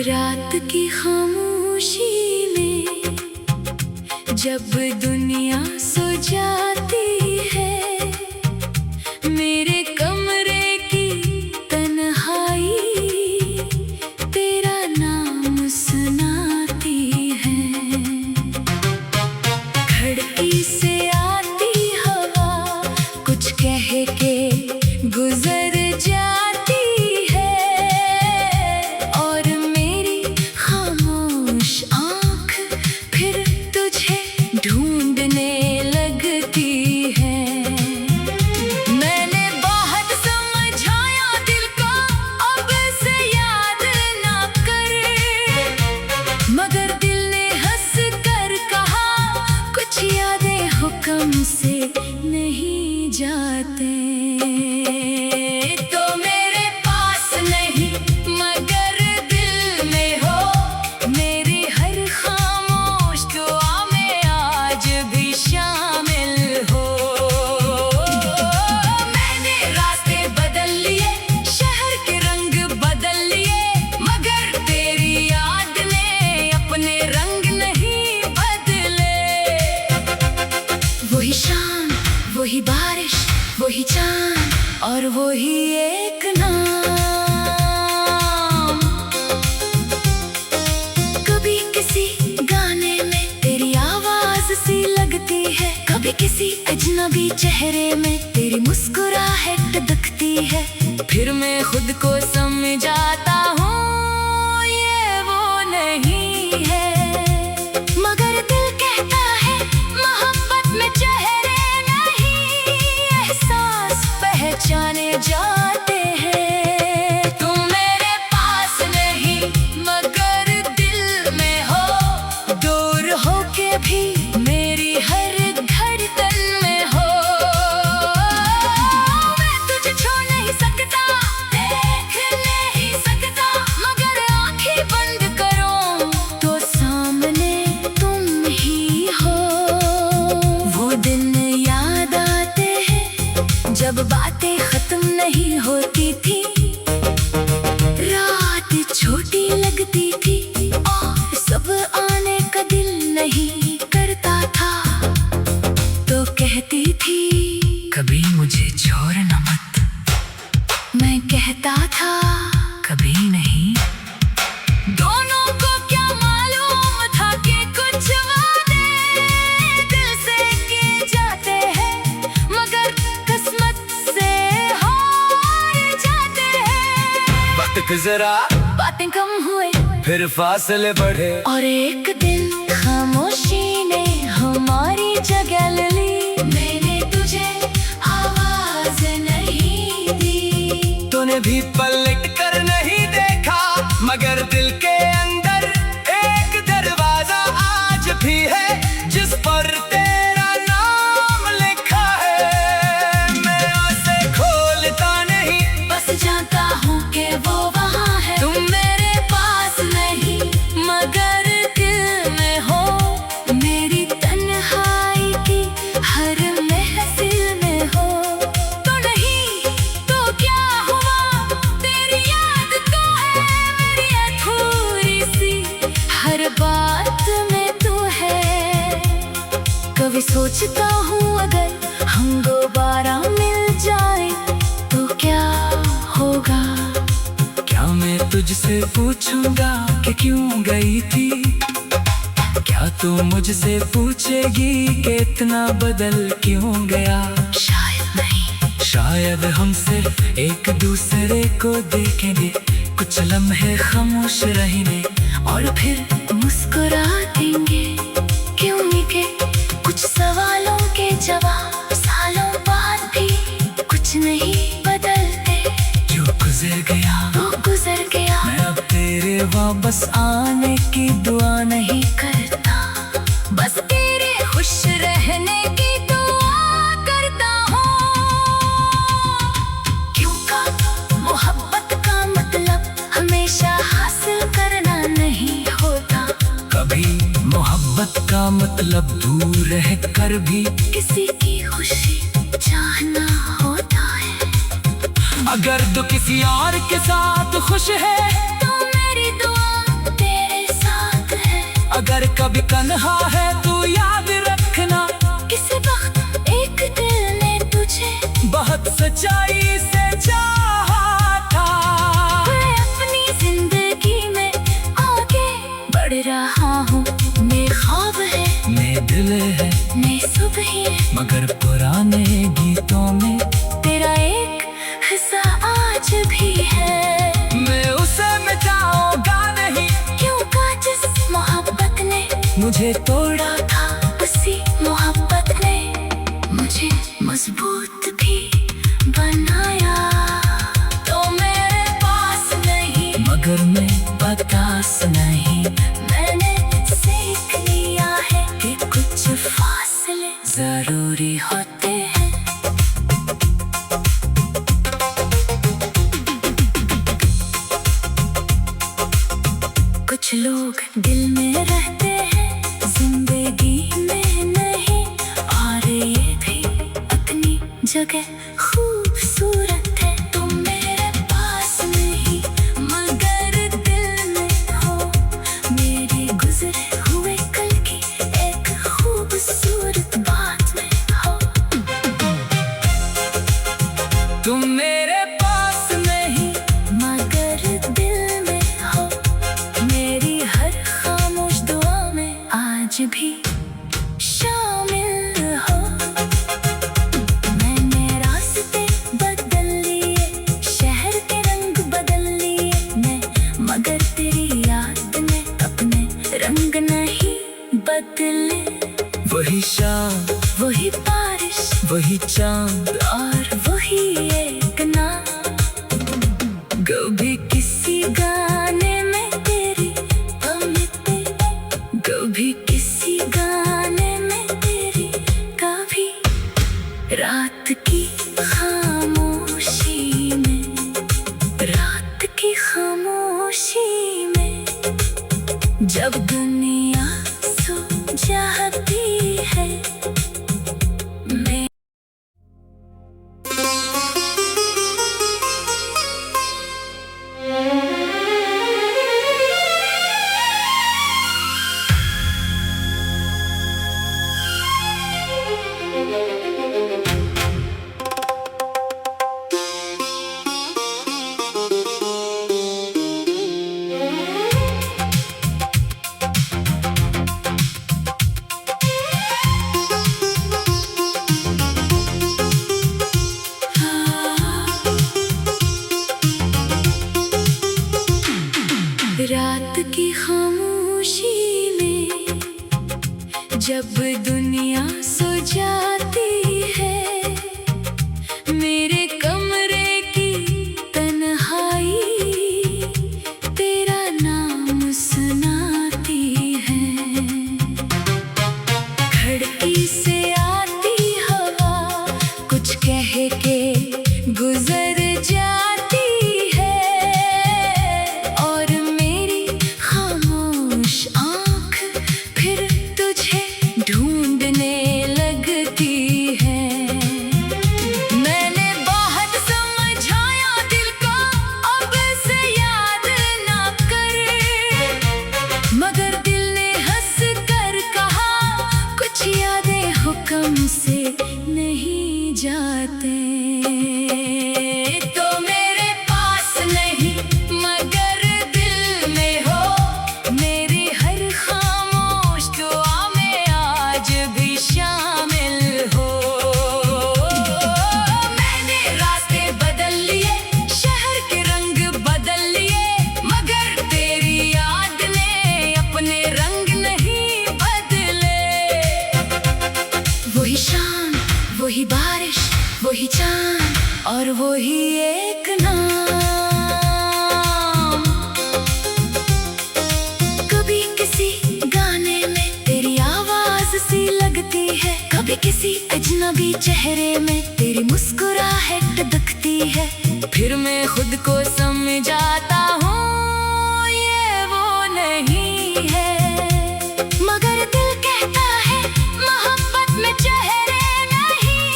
रात की खामोशी में जब दुनिया सो जाती है, मेरे कमरे की तन्हाई तेरा नाम सुनाती है। खिड़की से आती हवा कुछ कह के गुजर जाती है, और मेरी खामोश आँख फिर तुझे ढूंढने लगती है। मैंने बहुत समझाया दिल को अब से याद ना कर, मगर दिल ने हंस कर कहा कुछ यादें हुक्म से नहीं जाते। तो मेरे पास नहीं मगर दिल में हो, मेरी हर खामोश दुआ में आज भी शामिल हो। मैंने रास्ते बदल लिए, शहर के रंग बदल लिए, मगर तेरी याद ने अपने रंग नहीं बदले। वही शाम, वही बारिश, वही चांद और वही एक नाम। कभी किसी गाने में तेरी आवाज सी लगती है, कभी किसी अजनबी चेहरे में तेरी मुस्कुराहट दिखती है। फिर मैं खुद को समझाता हूँ ये वो नहीं है, मगर दिल कहता है मोहब्बत में चेहरे नहीं, एहसास पहचाने जाते हैं। तुम मेरे पास नहीं मगर दिल में हो, दूर हो के भी मेरी हर धड़कन में हो। मैं तुझे छोड़ नहीं सकता, देख नहीं सकता, मगर आंखें बंद करो तो सामने तुम ही हो। वो दिन याद आते हैं जब बातें खत्म नहीं होती थी, रात छोटी लगती थी और सब आने का दिल नहीं करता था। तो कहती थी कभी मुझे छोड़ना मत, मैं कहता था कभी नहीं। दोनों को क्या मालूम था कि कुछ वादे दिल से किए जाते हैं, मगर किस्मत से हार जाते हैं। वक्त गुजरा, बातें कम हुए, फिर फासले बढ़े, और एक दिन खामोशी ने हमारी जगह ले ली। मैंने तुझे आवाज नहीं दी, तूने भी पलट कर नहीं देखा, मगर दिल के अंदर एक दरवाजा आज भी है जिस पर तेरा नाम लिखा है। मैं उसे खोलता नहीं, बस जानता हूँ कि वो वहाँ है। तुम मेरे पास नहीं मगर दिल में हो, मेरी तन्हाई की हर महफिल में हो। तो नहीं तो क्या हुआ, तेरी याद तो है मेरी अधूरी सी, हर बात में तू है। कभी सोचता हूँ अगर हम दोबारा मिल जाए तो क्या होगा। क्या मैं तुझसे पूछूंगा कि क्यों गई थी, क्या तू मुझसे पूछेगी कि इतना बदल क्यों गया। शायद नहीं, शायद हम सिर्फ एक दूसरे को देखेंगे, कुछ लम्हे खामोश रहेंगे और फिर मुस्कुरा देंगे, क्योंकि कुछ सवालों के जवाब सालों बाद भी कुछ नहीं बदलते। जो गुजर गया वो गुजर गया, मैं अब तेरे वापस आने की दुआ नहीं करता, बस तेरे खुश रहने की दुआ करता मतलब दूर रह कर भी किसी की खुशी चाहना होता है। अगर तू किसी और के साथ खुश है तो मेरी दुआ तेरे साथ है। अगर कभी तन्हा है तू याद रखना किसी वक्त एक दिल ने तुझे बहुत सच्चाई से चाहा था। मैं अपनी जिंदगी में आगे बढ़ रहा हूँ। मैं ख्वाब है, मैं दिल है, मैं सुबह है, मगर पुराने गीतों में तेरा एक हिस्सा आज भी है। मैं उसे मिटाऊंगा नहीं, क्योंकि जिस मोहब्बत ने मुझे तोड़ा था उसी मोहब्बत ने मुझे मजबूत भी बनाया। तो मेरे पास नहीं मगर मैं बर्दाश्त नहीं। मैंने सीख लिया है कि कुछ फासले जरूरी होते हैं। कुछ लोग दिल में रहते हैं, जिंदगी में नहीं, और ये भी अपनी जगह खूबसूरत है। तुम मेरे पास नहीं मगर दिल में हो, मेरे गुजरे हुए कल की एक खूबसूरत बात में हो। तुम मेरे पास नहीं मगर दिल में हो, मेरी हर खामोश दुआ में आज भी शामिल हो। मैंने रास्ते बदल लिए, शहर के रंग बदल लिए मैं, मगर तेरी याद ने अपने रंग नहीं बदले। वही शाम, वही बारिश वही चांद, और वही एक नाम। कभी किसी गाने में तेरी अमिते, कभी किसी गाने में तेरी, कभी रात की खामोशी में, रात की खामोशी में, जब दुनिया सो जाती है मैं। रात की खामोशी में, जब दुनिया सो जाती है, मेरे कमरे की तन्हाई तेरा नाम सुनाती है। खिड़की से आती हवा कुछ कह के गुजर जाती है, और मेरी खामोश आँख फिर तुझे ढूंढने लगती है। मैंने बहुत समझाया दिल को अब से याद ना कर, मगर दिल ने हंस कर कहा कुछ यादें हुक्म से नहीं जाते। तो मेरे पास नहीं मगर दिल में हो, मेरी हर खामोश दुआ में आज भी शामिल हो। मैंने रास्ते बदल लिए, शहर के रंग बदल लिए, मगर तेरी याद ने अपने रंग नहीं बदले। वही शाम, वही बारिश, वही चांद, और वही एक नाम। कभी किसी गाने में तेरी आवाज सी लगती है, कभी किसी अजनबी चेहरे में तेरी मुस्कुराहट दिखती है। फिर मैं खुद को समझाता हूँ ये वो नहीं है, मगर दिल कहता है चेहरे नहीं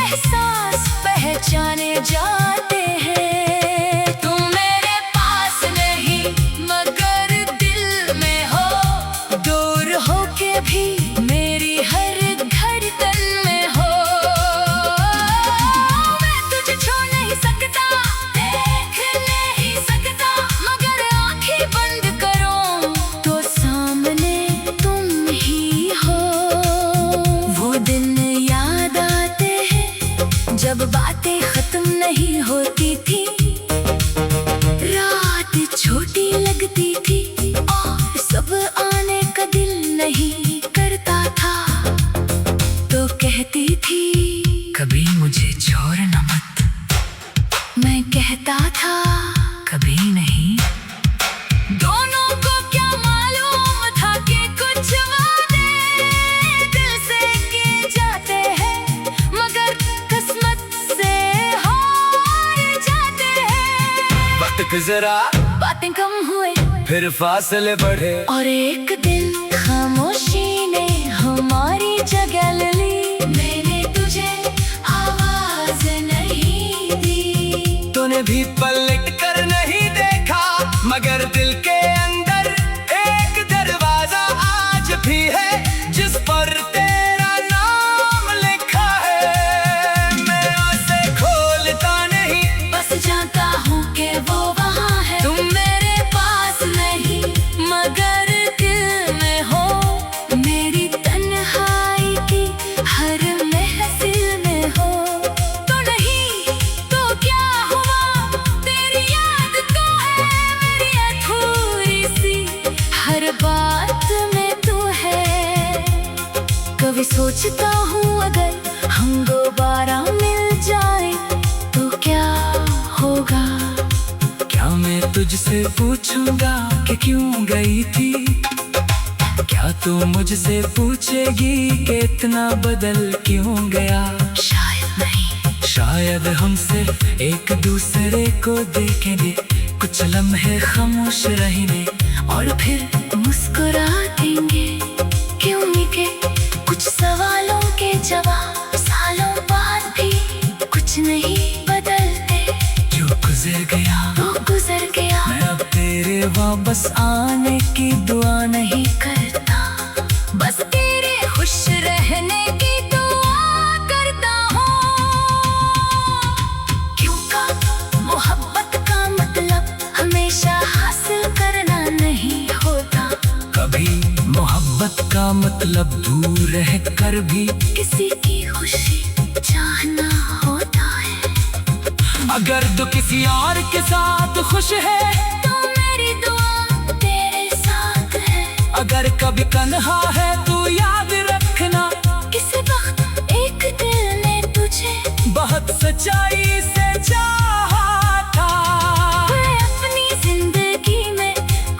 एहसास पहचाने जाते हैं। तुम मेरे पास नहीं मगर दिल में हो, दूर होके भी मेरी हर धड़कन में हो। मैं तुझे छोड़ नहीं सकता, देख नहीं सकता, मगर आंखें बंद करो तो सामने तुम ही हो। वो दिन याद आते हैं जब बातें खत्म नहीं होती थी, रात छोटी लगती थी और सब आने का दिल नहीं करता था। तो कहती थी कभी मुझे छोड़ना मत, मैं कहता था कभी नहीं। दोनों को क्या मालूम था कि कुछ वादे दिल से किए जाते हैं, मगर किस्मत से हार जाते हैं। वक्त गुजरा, बातें कम हुए, फिर फासले बढ़े, और एक दिन खामोशी ने हमारी जगह ले ली। मैंने तुझे आवाज नहीं दी, तूने भी पलट कर नहीं देखा, मगर दिल के अंदर एक दरवाजा आज भी है जिस पर तेरा नाम लिखा है। मैं उसे खोलता नहीं, बस जानता हूँ कि वो वहाँ है। तुम मेरे पास नहीं मगर दिल में हो, मेरी तन्हाई की हर महफिल में हो। तो नहीं तो क्या हुआ, तेरी याद तो है मेरी अधूरी सी, हर बात में तू है। कभी सोचता हूँ अगर हम दोबारा मिल जाए तो क्या होगा। क्या मैं तुझसे पूछूंगा कि क्यों गई थी, क्या तू मुझसे पूछेगी कि इतना बदल क्यों गया। शायद नहीं, शायद हम सिर्फ एक दूसरे को देखेंगे, कुछ लम्हे खामोश रहेंगे और फिर मुस्कुरा देंगे। क्यों के कुछ सवालों के जवाब सालों बाद भी कुछ नहीं बदलते। जो गुजर गया वो गुजर गया, मैं अब तेरे वापस आने की दुआ नहीं करता, बस तेरे खुश रहने की दुआ करता हूँ। क्यों का मोहब्बत का मतलब हमेशा हासिल करना नहीं होता। कभी मोहब्बत का मतलब दूर रह कर भी किसी की खुशी चाहना होता है। अगर तू किसी और के साथ खुश है तो मेरी दुआ तेरे साथ है। अगर कभी तन्हा है तू याद रखना, किसी वक्त एक दिल ने तुझे बहुत सच्चाई से चाहा था। मैं अपनी जिंदगी में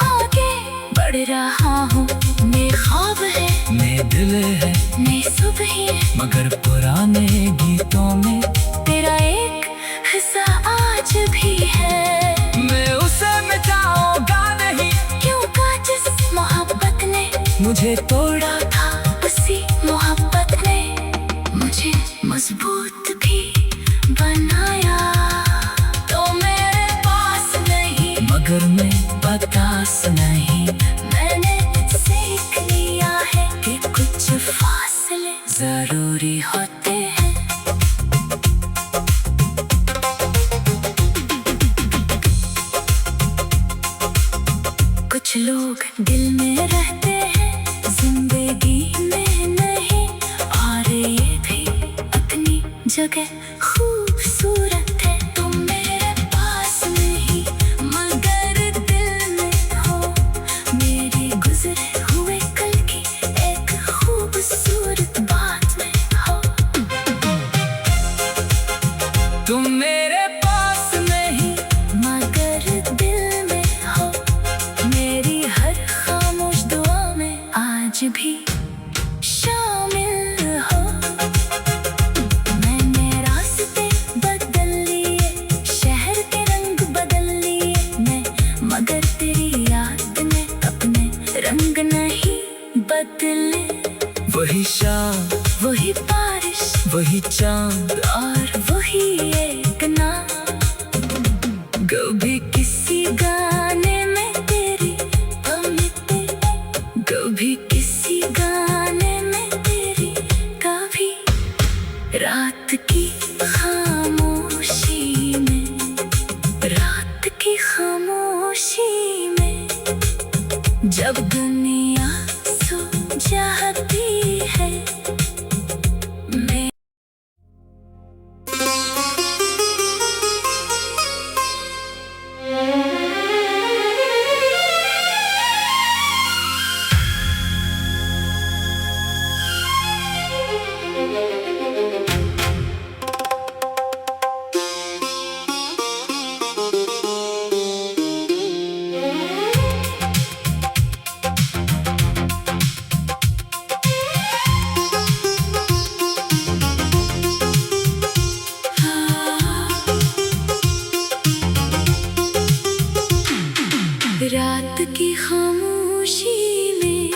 आगे बढ़ रहा हूँ। मैं ख्वाब है, मैं दिल है, मैं सुबह है, मगर पुराने गीतों में तेरा एक हिस्सा आज भी है। मैं उसे मिटाऊंगा नहीं, क्यों का जिस मोहब्बत ने मुझे तोड़ा था, उसी मोहब्बत ने मुझे मजबूत भी बनाया। तो मेरे पास नहीं मगर मैं बर्दाश्त नहीं, मैंने सीख लिया है कि कुछ फासले जरूरी होते हैं। कुछ लोग दिल में रहते हैं, जिंदगी में नहीं, और ये भी अपनी जगह खूबसूरत है। तुम मेरे पास नहीं मगर दिल में हो, मेरे गुजरे हुए कल की एक खूबसूरत बात में हो। तुम मेरे पास नहीं मगर दिल में हो, मेरी हर खामोश दुआ में आज भी शामिल हो। मैंने रास्ते बदल लिए, शहर के रंग बदल लिए मैं, मगर तेरी याद ने अपने रंग नहीं बदले। वही शाम वही और वही एक नाम। कभी किसी गाने में तेरी अमित, कभी किसी गाने में तेरी, कभी रात की खामोशी में, रात की खामोशी में, जब दुनिया सो जाती है मैं। रात की खामोशी में,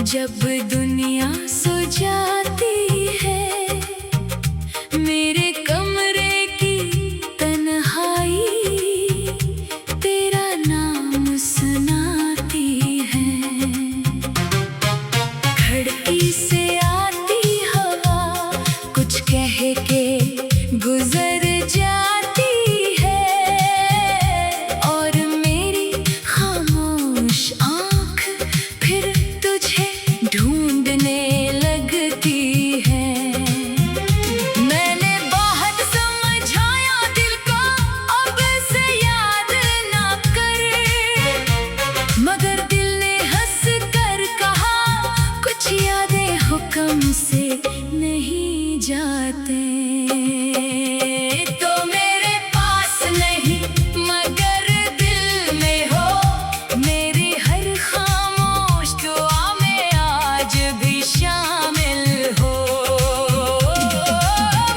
जब दुनिया सो जाती है, मेरे कमरे की तन्हाई तेरा नाम सुनाती है। खिड़की से आती हवा कुछ कह के गुजर जाती है, और मेरी खामोश आँख फिर तुझे ढूंढने लगती है। मैंने बहुत समझाया दिल को अब से याद ना कर, मगर दिल ने हंस कर कहा कुछ यादें हुक्म से नहीं जाते। तो मेरे पास नहीं मगर दिल में हो, मेरी हर खामोश दुआ में आज भी शामिल हो।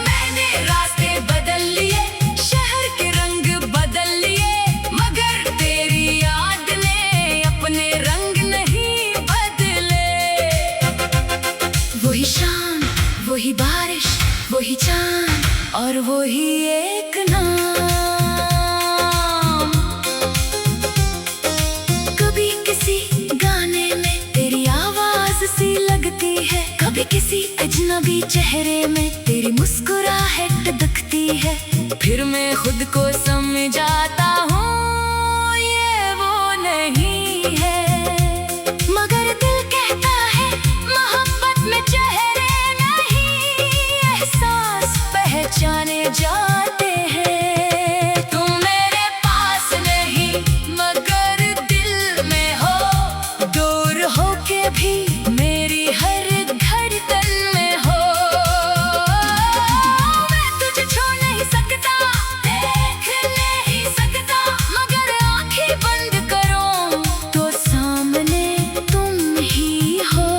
मैंने रास्ते बदल लिए, शहर के रंग बदल लिए, मगर तेरी याद ने अपने रंग नहीं बदले। वही शाम, वही बारिश, वही चांद और वही एक नाम। कभी किसी गाने में तेरी आवाज सी लगती है, कभी किसी अजनबी चेहरे में तेरी मुस्कुराहट दिखती है। फिर मैं खुद को समझाता हूँ ये वो नहीं है, मगर दिल कहता है मोहब्बत में चेहरे नहीं, एहसास पहचाने जाते हैं। तुम मेरे पास नहीं मगर दिल में हो, दूर हो के भी मेरी हर धड़कन में हो। मैं तुझे छोड़ नहीं सकता, देख नहीं सकता, मगर आंखें बंद करूं तो सामने तुम ही हो।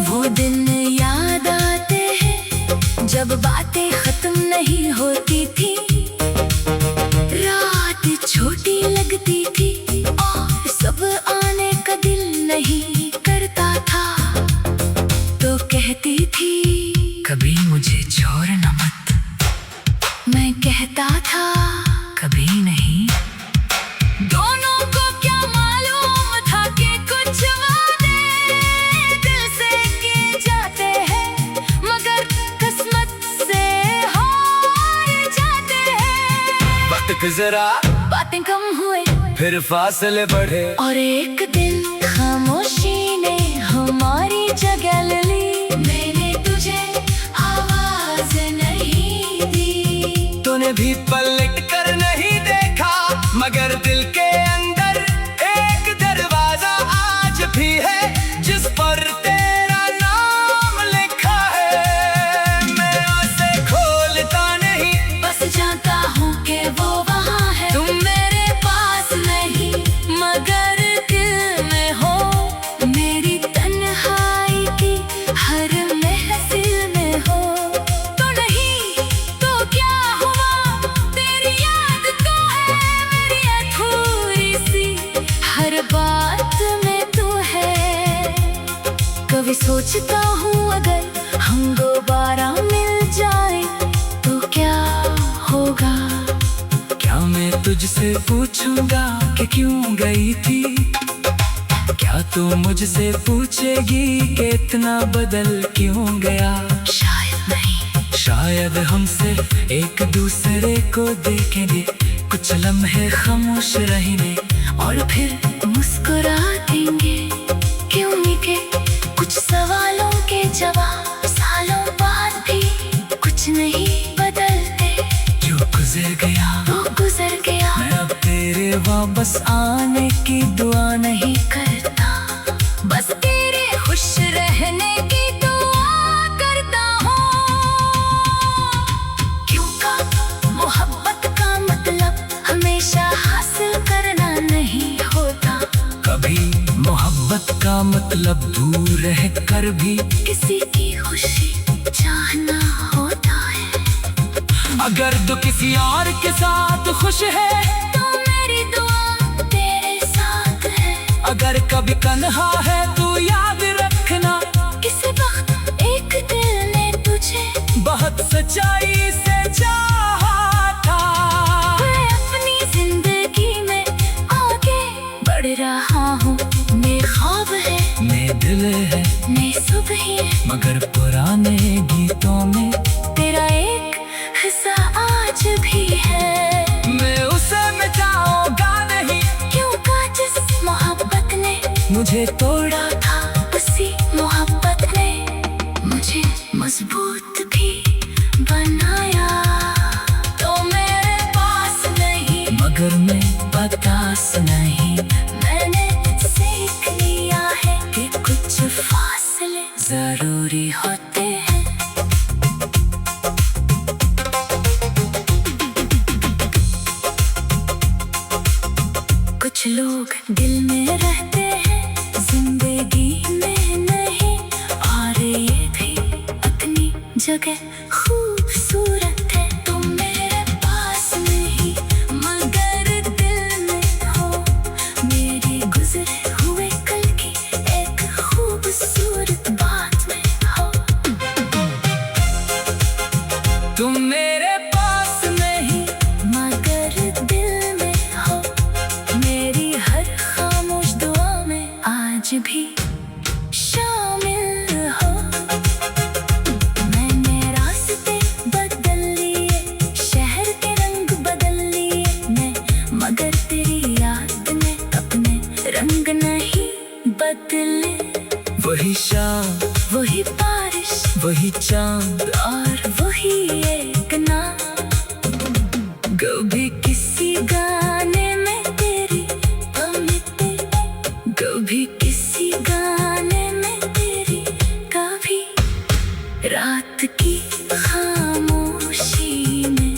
वो दिन याद आते हैं जब बातें खत्म नहीं होती थी, रात छोटी लगती थी और सब आने का दिल नहीं करता था। तो कहती थी कभी मुझे छोड़ना मत, मैं कहता था कभी नहीं। दोनों को क्या मालूम था कि कुछ वादे दिल से किए जाते हैं, मगर किस्मत से हार जाते हैं। वक्त गुजरा, बातें कम हुए, फिर फासले बढ़े, और एक दिन खामोशी ने हमारी जगह ले ली। मैंने तुझे आवाज नहीं दी, तूने भी पलट कर नहीं देखा, मगर दिल के अंदर एक दरवाजा आज भी है जिस पर तेरा नाम लिखा है। मैं उसे खोलता नहीं, बस जानता हूँ कि वो वहाँ है। तुम मेरे पास नहीं मगर दिल में हो, मेरी तन्हाई की हर महफिल में हो। तो नहीं तो क्या हुआ, तेरी याद तो है मेरी अधूरी सी, हर बात में तू है। कभी सोचता हूँ अगर हम दोबारा तुझसे पूछूंगा कि क्यों गई थी। क्या तू मुझसे पूछेगी कि इतना बदल क्यों गया। शायद नहीं, शायद हम सिर्फ एक दूसरे को देखेंगे, कुछ लम्हे खामोश रहेंगे और फिर मुस्कुरा देंगे। क्यों के कुछ सवालों के जवाब सालों बाद भी कुछ नहीं बदलते। जो गुजर गया वो गुजर गया, मैं अब तेरे वापस आने की दुआ नहीं करता, बस तेरे खुश रहने की दुआ करता हूँ। क्यों का मोहब्बत का मतलब हमेशा हासिल करना नहीं होता। कभी मोहब्बत का मतलब दूर रह कर भी किसी की खुशी चाहना होता है। अगर तू किसी और के साथ खुश है तो मेरी दुआ तेरे साथ है। अगर कभी तन्हा है तू याद रखना, किसी वक्त एक दिल ने तुझे बहुत सच्चाई से चाहा था। मैं अपनी जिंदगी में आगे बढ़ रहा हूँ। मैं ख्वाब है, मैं दिल है, मैं सुबह है, मगर पुराने गीतों में तेरा एक हिस्सा आज भी है। मैं उसे मिटाऊंगा नहीं, क्यों का जिस मोहब्बत ने मुझे तोड़ा था, उसी मोहब्बत ने मुझे मजबूत भी बनाया। तो मेरे पास नहीं, मगर मैं बर्दाश्त नहीं। मैंने सीख लिया है कि कुछ फासले जरूरी होते हैं। कुछ लोग दिल में रहते हैं, जिंदगी में नहीं, और ये भी अपनी जगह खूबसूरत है। तुम मेरे पास नहीं मगर दिल में हो, मेरे गुजरे हुए कल की एक खूबसूरत बात में हो। तुम मेरे पास नहीं मगर दिल में हो, मेरी हर खामोश दुआ में आज भी शामिल हो। मैंने रास्ते बदल लिए, शहर के रंग बदल लिए मैं, मगर तेरी याद ने अपने रंग नहीं बदले। वही शाम, वही बारिश वही चांद, और वही एक नाम। कभी किसी गाने में तेरी अमित, कभी किसी गाने में तेरी, कभी रात की खामोशी में,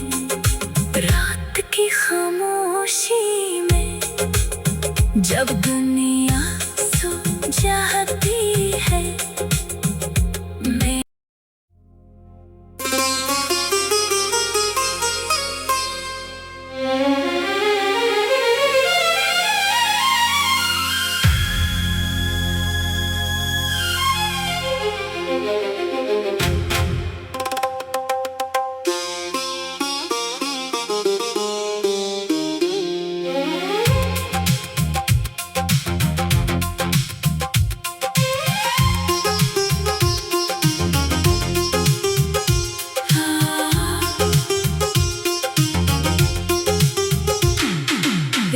रात की खामोशी में, जब दुनिया सो जाती है मैं।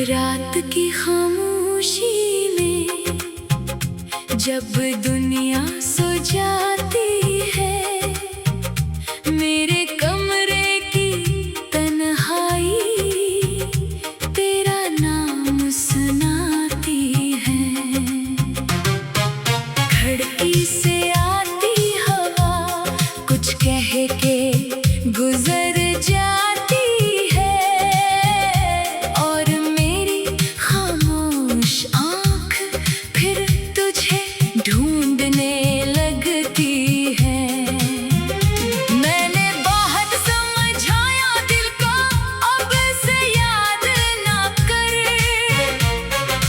रात की खामोशी में, जब दुनिया सो जाती है, मेरे कमरे की तन्हाई तेरा नाम सुनाती है। खिड़की से आती हवा कुछ कह के गुजर जाती है, और मेरी खामोश आँख फिर तुझे ढूंढने लगती है। मैंने बहुत समझाया दिल को अब से याद ना कर,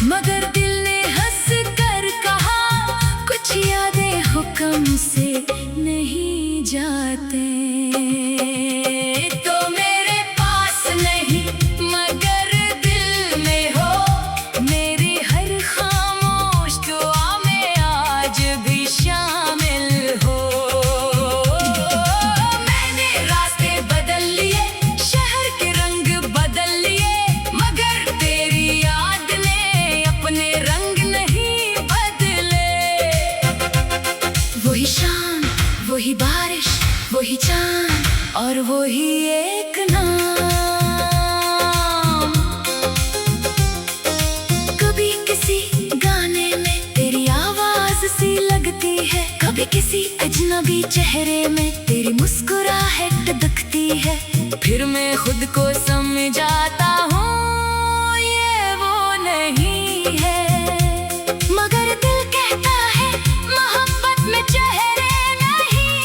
मगर दिल ने हंस कर कहा कुछ यादें हुक्म से नहीं जाते। और वो ही एक नाम। कभी किसी गाने में तेरी आवाज सी लगती है, कभी किसी अजनबी चेहरे में तेरी मुस्कुराहट दिखती है। फिर मैं खुद को समझाता हूँ ये वो नहीं है, मगर दिल कहता है मोहब्बत में चेहरे नहीं,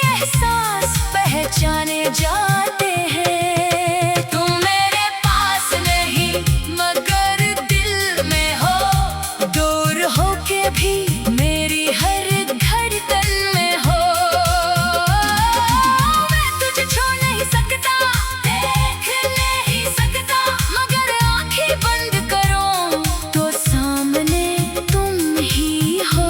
एहसास पहचाने जाते हैं। तुम मेरे पास नहीं मगर दिल में हो, दूर हो के भी मेरी हर धड़कन में हो। मैं तुझे छू नहीं सकता, देख नहीं सकता, मगर आंखें बंद करूं तो सामने तुम ही हो।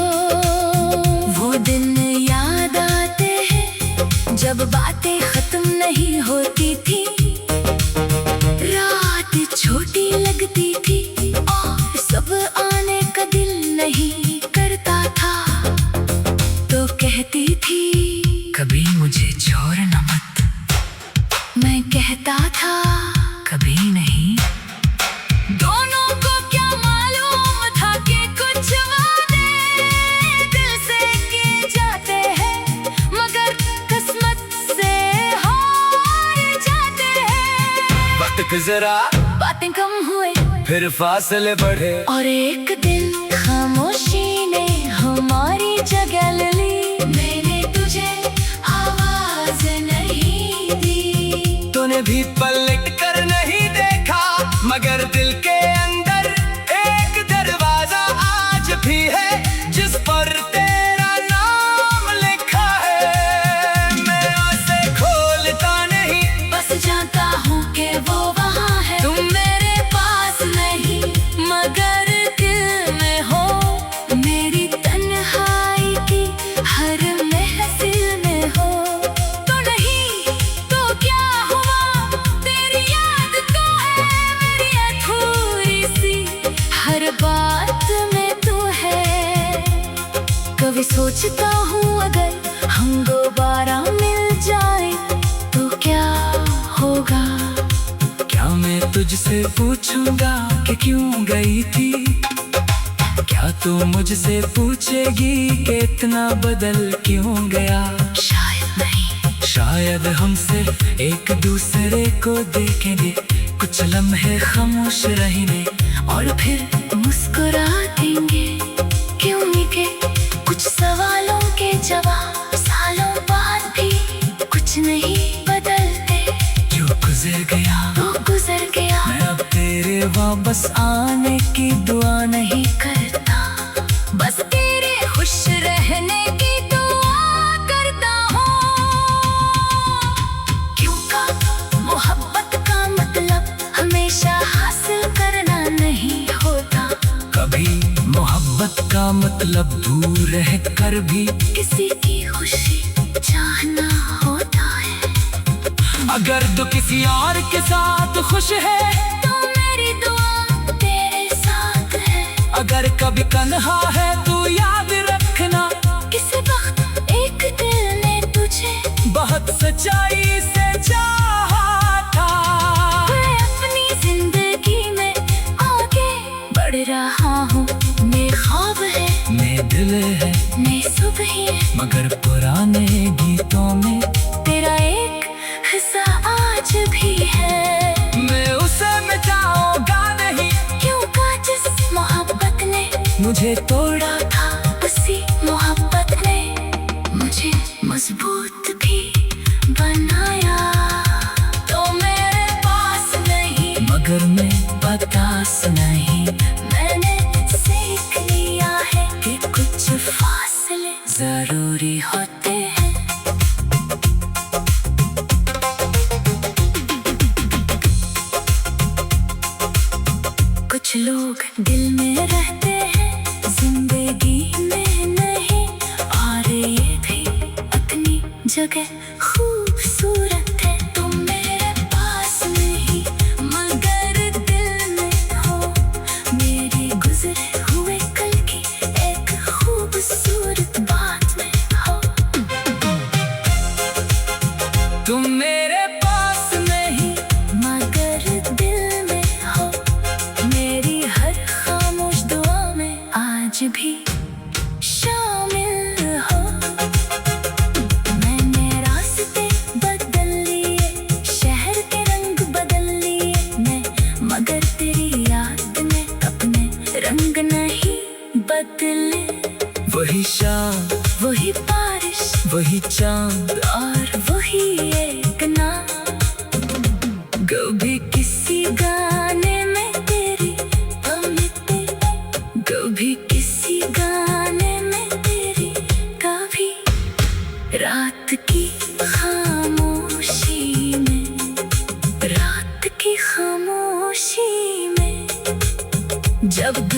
वो दिन याद आते हैं जब बातें खत्म नहीं होती थी, रात छोटी लगती थी और सब आने का दिल नहीं करता था। तो कहती थी कभी मुझे छोड़ना मत, मैं कहता था कभी नहीं। दोनों को क्या मालूम था कि कुछ वादे दिल से किए जाते हैं, मगर किस्मत से हार जाते हैं। वक्त गुजरा, बातें कम हुए, फिर फासले बढ़े, और एक दिन खामोशी ने हमारी जगह ले ली। मैंने तुझे आवाज नहीं दी, तूने भी पलट कर नहीं देखा, मगर दिल के अंदर एक दरवाजा आज भी है जिस पर तेरा नाम लिखा है। मैं उसे खोलता नहीं, बस जानता हूँ कि वो वहाँ है। तुम मेरे पास नहीं मगर दिल में हो, मेरी तन्हाई की हर महफिल में हो। तो नहीं तो क्या हुआ, तेरी याद तो है मेरी अधूरी सी, हर बात में तू है। कभी सोचता हूँ अगर हम दोबारा मिल जाए तो क्या होगा। क्या मैं तुझसे पूछूंगा कि क्यों गई थी, क्या तू मुझसे पूछेगी कि इतना बदल क्यों गया। शायद नहीं, शायद हम सिर्फ एक दूसरे को देखेंगे, कुछ लम्हे खामोश रहेंगे और फिर मुस्कुरा देंगे, क्योंकि कुछ सवालों के जवाब सालों बाद भी कुछ नहीं बदलते। जो गुजर गया वो गुजर गया, मैं अब तेरे वापस आने की दुआ नहीं करता, बस तेरे खुश रहने की दुआ करता हूँ। क्योंकि मोहब्बत का मतलब हमेशा हासिल करना नहीं होता, कभी मोहब्बत का मतलब दूर रह कर भी किसी की खुशी चाहना होता है। अगर तू किसी और के साथ खुश है तो मेरी दुआ तेरे साथ है। अगर कभी तन्हा है तू याद रखना, किसी वक्त एक दिल ने तुझे बहुत सच्चाई से चाहा था। मैं अपनी जिंदगी में आगे बढ़ रहा हूँ, मेरे ख्वाब है, मैं दिल है, मैं सुबह है, मगर पुराने गीतों में तेरा एक हिस्सा आज भी है। मैं उसे मिटाऊंगा नहीं, क्योंकि जिस मोहब्बत ने मुझे तोड़ा था उसी मोहब्बत ने मुझे मजबूत भी बनाया। तो मेरे पास नहीं मगर मैं बर्दाश्त नहीं, मैंने सीख लिया है कि कुछ फासले जरूरी होते हैं। कुछ लोग दिल में रहते हैं, जिंदगी में नहीं, और ये भी अपनी जगह खूबसूरत है। तुम मेरे पास नहीं मगर दिल में हो, मेरी गुजरे हुए कल की एक खूबसूरत बात में हो। तुम मेरे पास नहीं मगर दिल में हो, मेरी हर खामोश दुआ में आज भी शामिल हो। मैंने रास्ते बदल लिए, शहर के रंग बदल लिए मैं, मगर तेरी याद ने अपने रंग नहीं बदले। वही शाम, वही बारिश, वही चांद, और वही एक नाम। कभी किसी गाने में तेरी अमिते, कभी किसी गाने में तेरी, कभी रात की खामोशी में, रात की खामोशी में। जब